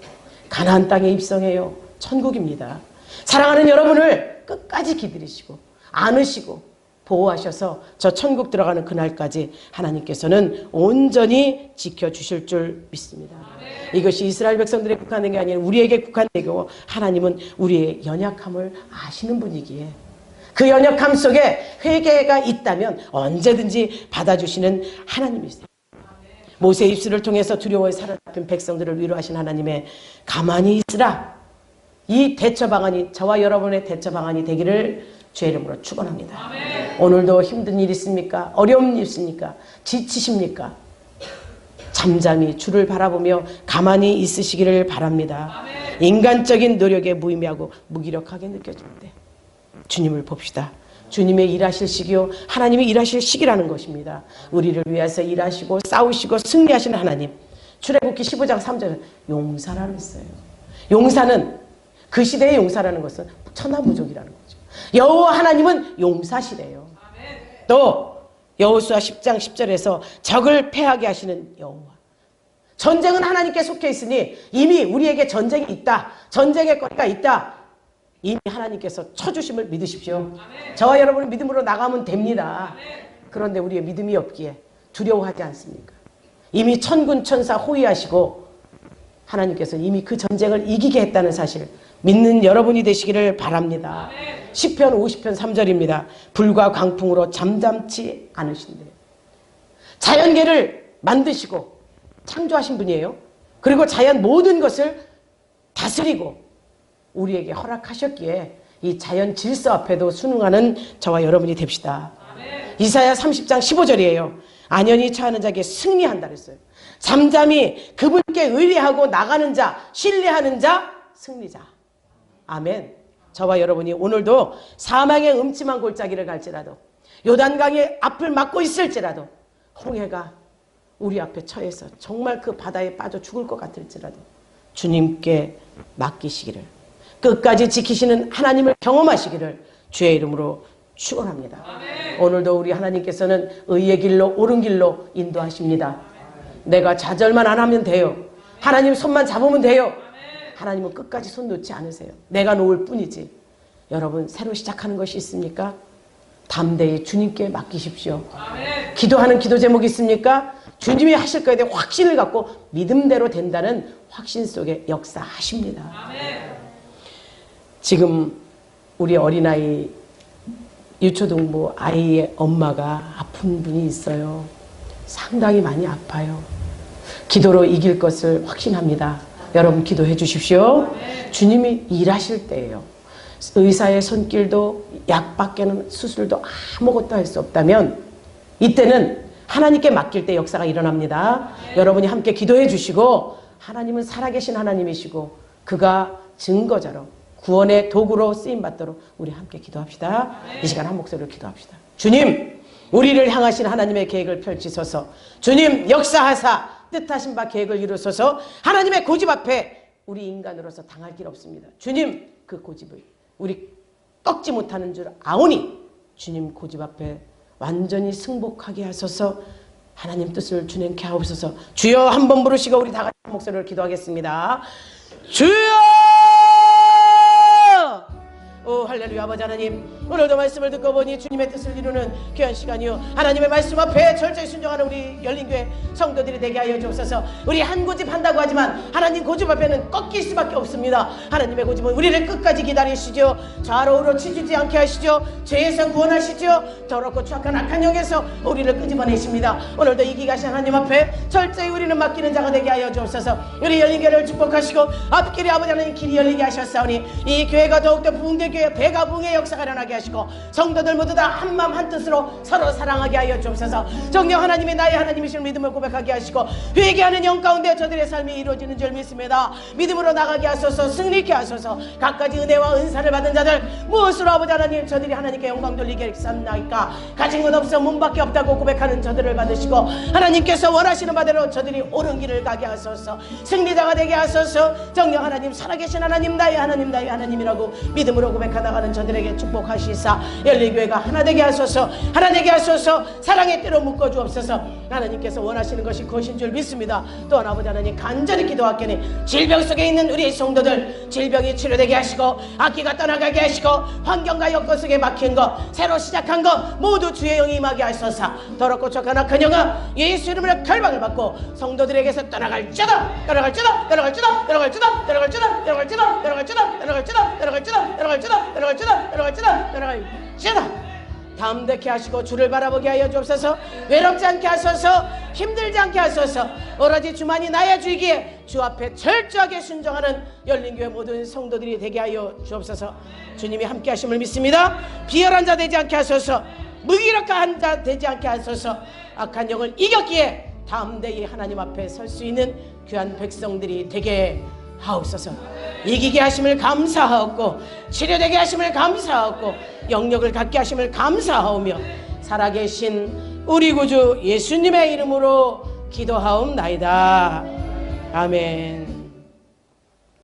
가나안 땅에 입성해요. 천국입니다. 사랑하는 여러분을 끝까지 기다리시고 안으시고 보호하셔서 저 천국 들어가는 그날까지 하나님께서는 온전히 지켜주실 줄 믿습니다. 이것이 이스라엘 백성들에 국한된 게 아니라 우리에게 국한되고 하나님은 우리의 연약함을 아시는 분이기에 그 연약함 속에 회개가 있다면 언제든지 받아주시는 하나님이세요. 모세의 입술을 통해서 두려워에 사로잡힌 백성들을 위로하신 하나님의 가만히 있으라. 이 대처 방안이 저와 여러분의 대처 방안이 되기를 주의 이름으로 축원합니다. 오늘도 힘든 일 있습니까? 어려운 일 있습니까? 지치십니까? 잠잠히 주를 바라보며 가만히 있으시기를 바랍니다. 인간적인 노력에 무의미하고 무기력하게 느껴질 때 주님을 봅시다. 주님의 일하실 시기요 하나님이 일하실 시기라는 것입니다. 우리를 위해서 일하시고 싸우시고 승리하시는 하나님. 출애굽기 15장 3절에 용사라고 했어요. 용사는 그 시대의 용사라는 것은 천하무적이라는 거죠. 여호와 하나님은 용사시래요. 또 여호수아 10장 10절에서 적을 패하게 하시는 여호와. 전쟁은 하나님께 속해 있으니 이미 우리에게 전쟁이 있다. 전쟁의 거리가 있다. 이미 하나님께서 쳐주심을 믿으십시오. 저와 여러분은 믿음으로 나가면 됩니다. 그런데 우리의 믿음이 없기에 두려워하지 않습니까? 이미 천군 천사 호위하시고 하나님께서 이미 그 전쟁을 이기게 했다는 사실 믿는 여러분이 되시기를 바랍니다. 시편 50편 3절입니다. 불과 광풍으로 잠잠치 않으신대요. 자연계를 만드시고 창조하신 분이에요. 그리고 자연 모든 것을 다스리고 우리에게 허락하셨기에 이 자연 질서 앞에도 순응하는 저와 여러분이 됩시다. 이사야 30장 15절이에요. 안연히 처하는 자에게 승리한다 그랬어요. 잠잠히 그분께 의뢰하고 나가는 자, 신뢰하는 자, 승리자. 아멘. 저와 여러분이 오늘도 사망의 음침한 골짜기를 갈지라도 요단강의 앞을 막고 있을지라도 홍해가 우리 앞에 처해서 정말 그 바다에 빠져 죽을 것 같을지라도 주님께 맡기시기를 끝까지 지키시는 하나님을 경험하시기를 주의 이름으로 축원합니다. 오늘도 우리 하나님께서는 의의 길로 옳은 길로 인도하십니다. 내가 좌절만 안 하면 돼요. 하나님 손만 잡으면 돼요. 하나님은 끝까지 손 놓지 않으세요. 내가 놓을 뿐이지. 여러분 새로 시작하는 것이 있습니까? 담대히 주님께 맡기십시오. 기도하는 기도 제목이 있습니까? 주님이 하실 거에 대해 확신을 갖고 믿음대로 된다는 확신 속에 역사하십니다. 지금 우리 어린아이 유초동부 아이의 엄마가 아픈 분이 있어요. 상당히 많이 아파요. 기도로 이길 것을 확신합니다. 여러분 기도해 주십시오. 주님이 일하실 때예요. 의사의 손길도 약밖에는 수술도 아무것도 할 수 없다면 이때는 하나님께 맡길 때 역사가 일어납니다. 여러분이 함께 기도해 주시고 하나님은 살아계신 하나님이시고 그가 증거자로 구원의 도구로 쓰임받도록 우리 함께 기도합시다. 이 시간 한 목소리로 기도합시다. 주님, 우리를 향하신 하나님의 계획을 펼치소서. 주님, 역사하사 뜻하신 바 계획을 이루소서. 하나님의 고집 앞에 우리 인간으로서 당할 길 없습니다. 주님, 그 고집을 우리 꺾지 못하는 줄 아오니 주님 고집 앞에 완전히 승복하게 하소서. 하나님 뜻을 준행케 하옵소서. 주여 한 번 부르시고 우리 다 같이 목소리를 기도하겠습니다. 주여! 오 할렐루야. 아버지 하나님, 오늘도 말씀을 듣고 보니 주님의 뜻을 이루는 귀한 시간이요 하나님의 말씀 앞에 철저히 순종하는 우리 열린교회 성도들이 되게 하여 주옵소서. 우리 한 고집 한다고 하지만 하나님 고집 앞에는 꺾일 수밖에 없습니다. 하나님의 고집은 우리를 끝까지 기다리시죠. 좌로우로 치주지 않게 하시죠. 죄에서 구원하시죠. 더럽고 추악한 악한 영에서 우리를 끄집어내십니다. 오늘도 이기가 하신 하나님 앞에 철저히 우리는 맡기는 자가 되게 하여 주옵소서. 우리 열린교회를 축복하시고 앞길에 아버지 하나님 길이 열리게 하셨사오니 이 교회가 더욱더 부흥되게 배가 부흥의 역사가 일어나게 하시고 성도들 모두 다 한마음 한뜻으로 서로 사랑하게 하여 주옵소서. 정녕 하나님이 나의 하나님이신 믿음을 고백하게 하시고 회개하는 영 가운데 저들의 삶이 이루어지는 줄 믿습니다. 믿음으로 나가게 하소서. 승리케 하소서. 각가지 은혜와 은사를 받은 자들 무엇으로 아버지 하나님 저들이 하나님께 영광 돌리게 쌉나이까. 가진 것 없어 문밖에 없다고 고백하는 저들을 받으시고 하나님께서 원하시는 바대로 저들이 옳은 길을 가게 하소서. 승리자가 되게 하소서. 정녕 하나님 살아계신 하나님 나의 하나님 나의 하나님이라고 믿음으로 고백하다가는 저들에게 축복하시사 열린교회가 하나 되게 하소서. 하나 되게 하소서. 사랑의 띠로 묶어주옵소서. 하나님께서 원하시는 것이 그것인 줄 믿습니다. 또한 아버지 하나님 간절히 기도하겠니 질병 속에 있는 우리 성도들 질병이 치료되게 하시고 악기가 떠나가게 하시고 환경과 여건 속에 막힌 것 새로 시작한 것 모두 주의 영이 임하게 하소서. 더럽고 척한 악한 영아 예수 이름으로 결박을 받고 성도들에게서 떠나갈지어다 떠나갈지어다 떠나갈지어다 떠나갈지어다 떠나갈지어다 떠나갈지어다 떠나갈지어다 떠나갈지어다 떠나갈지어다 떠나갈지어다 담대케 하시고 주를 바라보게 하여 주옵소서. 외롭지 않게 하소서. 힘들지 않게 하소서. 오로지 주만이 나의 주이기에 주 앞에 철저하게 순종하는 열린교회 모든 성도들이 되게 하여 주옵소서. 주님이 함께 하심을 믿습니다. 비열한 자 되지 않게 하소서. 무기력한 자 되지 않게 하소서. 악한 영을 이겼기에 다음 대에 하나님 앞에 설 수 있는 귀한 백성들이 되게 하옵소서. 이기게 하심을 감사하옵고 치료되게 하심을 감사하옵고 영역을 갖게 하심을 감사하오며 살아계신 우리 구주 예수님의 이름으로 기도하옵나이다. 아멘.